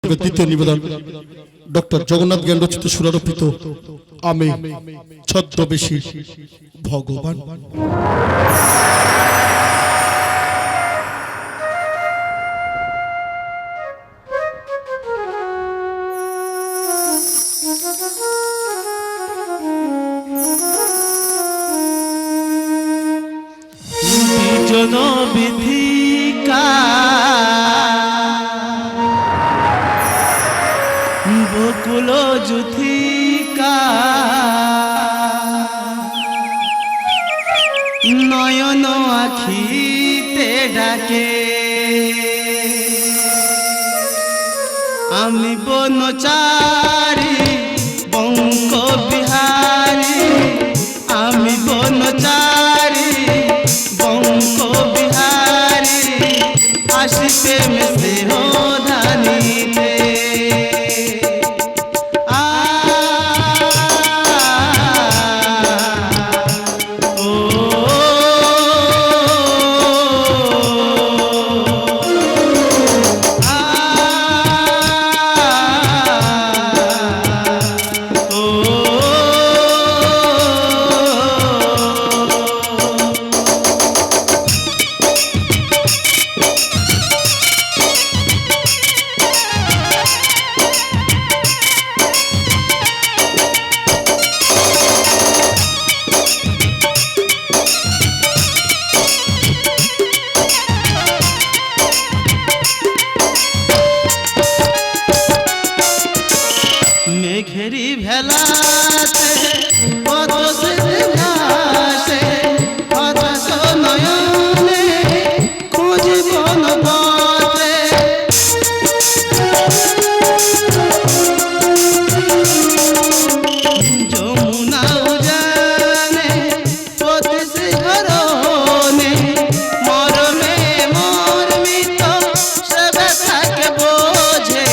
পর্বের দ্বিতীয় নিবেদন ডক্টর জগন্নাথ জ্ঞান রচিত সুরারোপিত আমি ছদ্মবেশী ভগবান। বিধিকা বকুল যুথিকা নয়ন আখিতে ডাকে আমি বনচারী বঙ্ক বিহারী আমি বনচারী বঙ্ক বিহারী আসিতে মেসে ধানিতে মেঘেরি ভেলাতে কত ভাসে হতাশ নয়নে খুঁজি কোন পথে যমুনা উজানে পথে শিখরণে মরমে মর্মিত সে ব্যথাকে বোঝে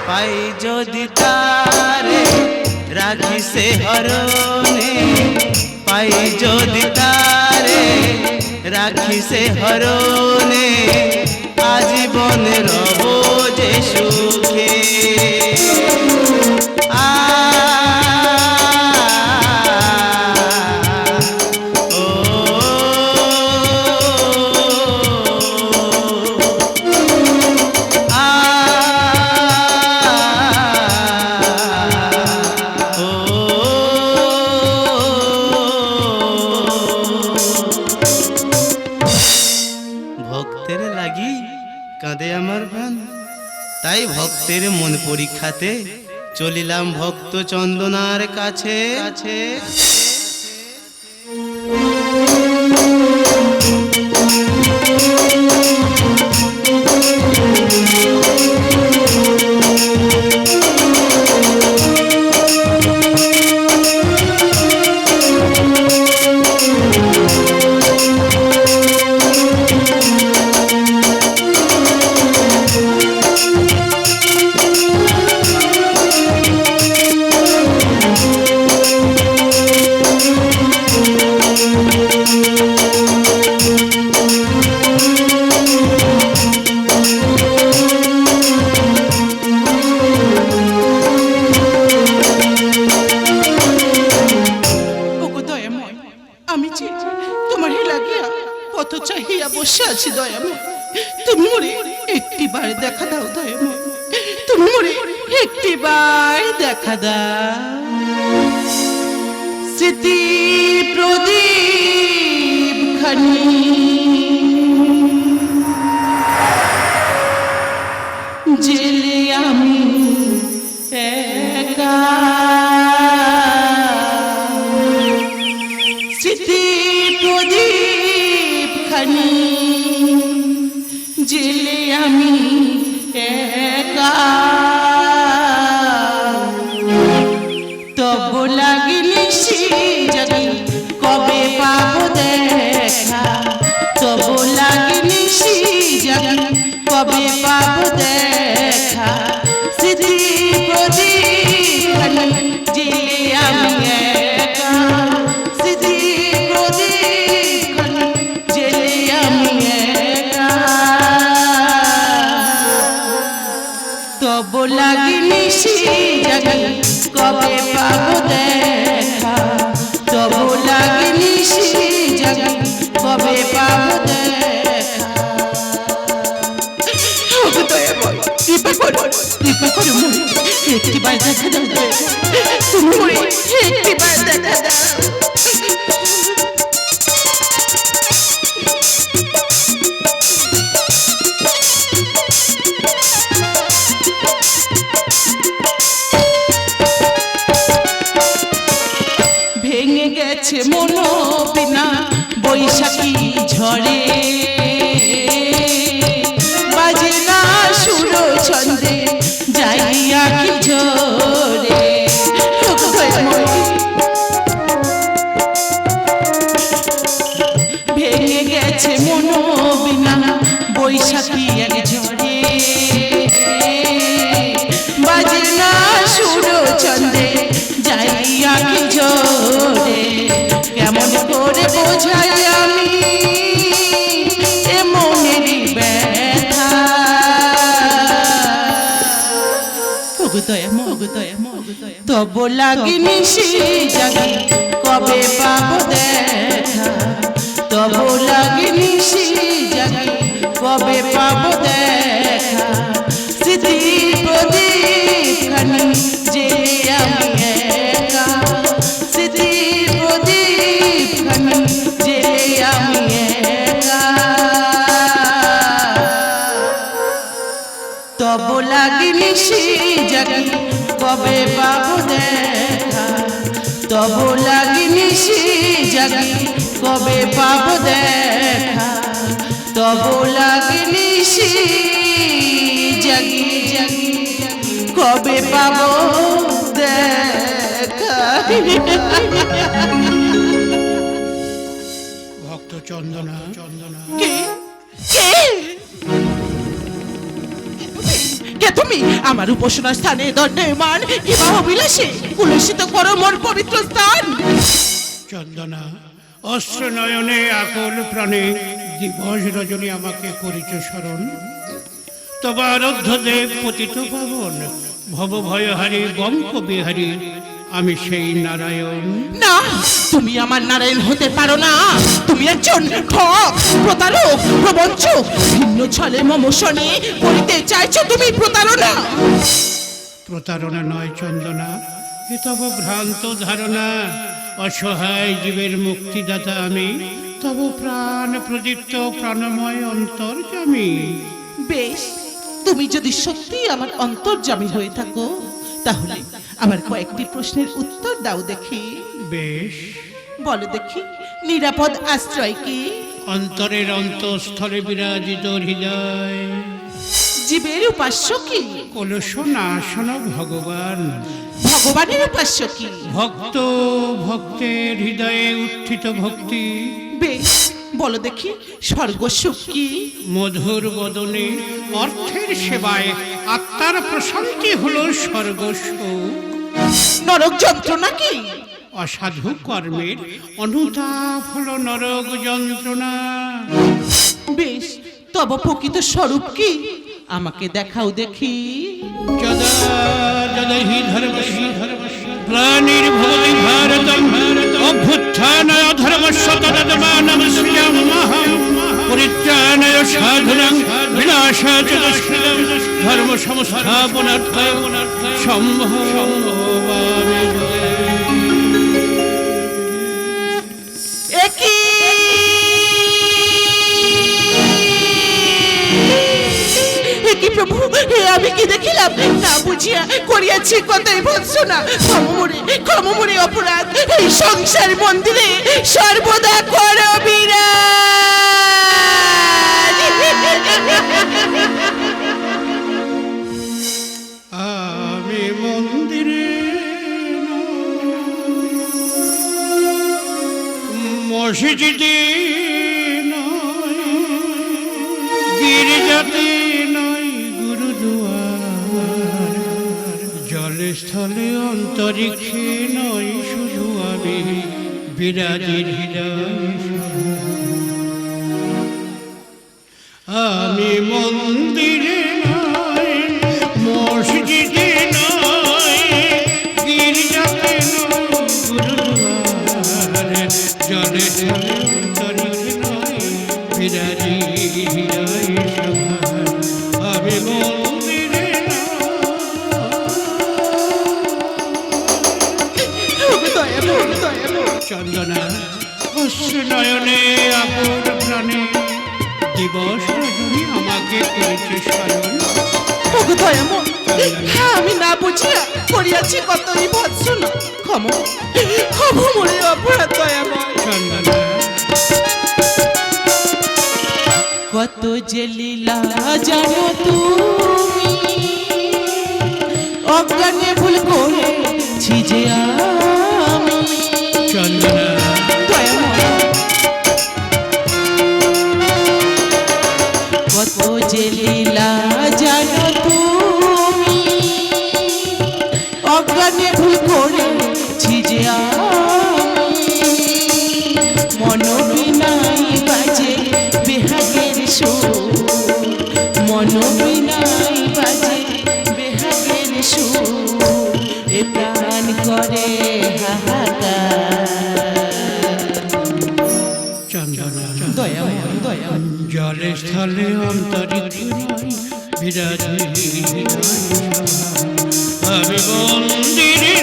পাই যদি তারে রাখি সে হরণে পাই যদি তারে রাখি সে হরণে আজীবন রব যে সুখে ভক্তের লাগি কাঁদে আমার প্রাণ তাই ভক্তের মন পরীক্ষাতে চলিলাম ভক্ত চন্দনার কাছে বসে আছি দয়াময় তুমি মোরে একটি বার দেখা দাও দয়াময় তুমি মোরে একটি বার দেখা দাও স্মৃতি প্রদীপ খানি জেলে আমি একা স্মৃতি প্রদীপ খানি জেলে আমি একা তব লাগিনি জানি কবে পাবো দেখা তব লাগিনি জানি কবে পাবো দেখা স্মৃতি প্রদীপ খানি জেলে আমি একা স্মৃতি প্রদীপ খানি জেলে আমি একা তব লাগিনি সে জাগি কবে পাবো দেখা তব লাগিনি সে জাগি কবে পাবো দেখা ওগো দয়াময় কৃপা করো মোরে একটিবার দেখা দাও তুমি মোরে একটিবার দেখা দাও ভেঙে গেছে মনো বিনা বৈশাখী ঝড়ে বাজে না সুর ছন্দে যাইয়া কি ঝরে ভেঙে গেছে মনো বিনা বৈশাখী এক ঝড়ে বাজে না সুর ছন্দে যাইয়া কি ঝরে কেমন করে বোঝাই আমি এ মনের ব্যথা ওগো দয়াময় তব লাগিনি সে জাগি কবে পাবো দেখা তব লাগিনি সে জাগি কবে পাবো দেখা স্মৃতি প্রদীপ খানি যে আমি একা স্মৃতি প্রদীপ খানি যে আমি একা তব লাগিনি সে জাগি কবে পাবো দেখা তব লাগিনি সে জাগি কবে পাবো দেখা তব লাগিনি সে জাগি কবে পাবো দেখা ভক্ত চন্দনা কে তুমি আমার উপাসনা স্থানে দণ্ডায়মান কিংবা অভিলাষে কুলসিত করো মোর পবিত্র স্থান চন্দনা অস্ত্র নয়নে আকুল প্রাণে দিবস রজনী আমাকে করিছ স্মরণ তব আরাধ্য দেব পতিত পাবন ভব ভয়হারী বঙ্ক বিহারী আমি সেই নারায়ণ না তুমি আমার নারায়ণ হতে পারো না তুমি একজন ঠক প্রতারক প্রবঞ্চক ভিন্ন ছলে মমশনে করিতে চাইছো তুমি প্রতারণা প্রতারণা নয় চন্দনা এ তব ভ্রান্ত ধারণা অসহায় জীবের মুক্তিদাতা আমি তব প্রাণ প্রদীপ্ত প্রাণময় অন্তর্যামী বেশ তুমি যদি সত্যি আমার অন্তর্যামী হয়ে থাকো তাহলে আমার কয়েকটি প্রশ্নের উত্তর দাও দেখি বেশ বলো দেখি নিরাপদ আশ্রয় কি অন্তরের অন্তঃস্থলে বিরাজিত হৃদয় জীবের উপাস্য কি কলস নাশন ভগবান ভগবানের উপাস্য কি ভক্ত ভক্তের হৃদয়ে উত্থিত ভক্তি বেশ বলো দেখি স্বর্গ সুখ কি মধুর বদনে অর্থের সেবায় আত্মার প্রশান্তি হলো স্বর্গ সুখ নরক যন্ত্রণা কি অসাধু কর্মের অনুতাপ হলো নরক যন্ত্রণা বেশ তব প্রকৃত স্বরূপ কি আমাকে দেখাও দেখি যদা যদা হি ধর্মস্য গ্লানির্ভবতি ভারতম অভ্যুত্থানায় ধর্মস্য তদাত্মানমস্যামহং পরিত্রাণায় সাধুনাং বিনাশায় চ দুষ্কৃতম ধর্ম সংস্থাপনার্থায় সম্ভবামি একই কি প্রভু হে আমি কি দেখিলাম না বুঝিয়া করিয়াছি কতই ভৎসনা ক্ষমমুরে অপরাধ এই সংসার মন্দিরে সর্বদা কর বিরাজ আমি মন্দিরে মসজিদে গির্জাতে নয় গুরুদুয়ার জলে স্থলে অন্তরিক্ষে নয় শুধু আমি বিরাজের হৃদয় আমি মন্দিরে নয় স্থলে অন্তরিক্ষে নয় বিরাজি হৃদয় সভায় আমি মন্দিরে চন্দনা অশ্রু নয়নে আপন প্রাণে দিবস রজনী আমাকে করেছে স্মরণ ওগো দয়াময়, হ্যাঁ আমি না বুঝিয়া করিয়াছি কতই ভৎসনা। ক্ষমা ক্ষমা মোরে অপরাধ দয়াময়। চন্দনা কত যে লীলা জানো তুমি, অজ্ঞানে ভুল করেছি যে আমি। চন্দনা দয়াময়, কত যে লীলা জানো তুমি, অজ্ঞানে ভুল করেছি যে আমি। মনোবিনাই বাজে বেহাগের সুর, মনোবিনাই বাজে বেহাগের সুর, এ প্রাণ করে হাহাকার। চন্দনা দয়াময় দয়াময়, জলে স্থলে অন্তরিক্ষে নয় বিরাজি হৃদয় সভায় আমি মন্দিরে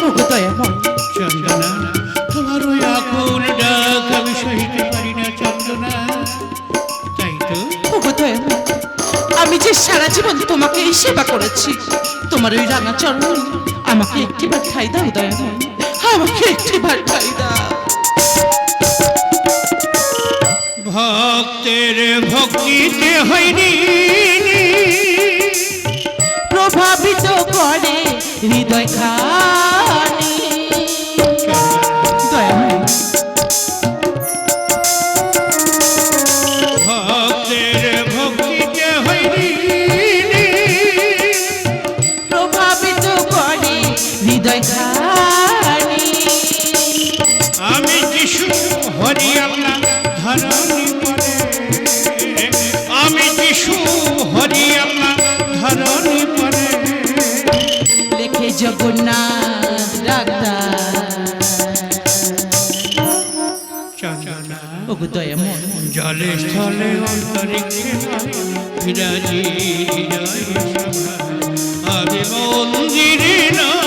ওগো দয়াময়, চন্দনা তোমার ওই আকুল ডাক আমি সহিতে পারি না চন্দনা তাই তো ওগো দয়াময়, আমি যে সারা জীবন তোমাকে এই সেবা করেছি, তোমার ওই রাঙা চরণ আমাকে একটিবার ঠাই দাও দয়াময়, আমাকে একটিবার ঠাই দাও। ভক্তের ভক্তিতে হয়নি প্রভাবিত করে হৃদয় খানি। দয়াময়, ভক্তের ভক্তিতে হয়নি প্রভাবিত করে হৃদয় খানি। আমি যিশু হরি আল্লাহ ধরণী পরে আমি যিশু হরি আল্লাহ ধরণী পরে লেখে জগন্নাথ ডাক্তার। চন্দনা ওগো দয়াময়, জলে স্থলে অন্তরিক্ষে বিরাজি হৃদয় সভায় আমি মন্দিরে নয়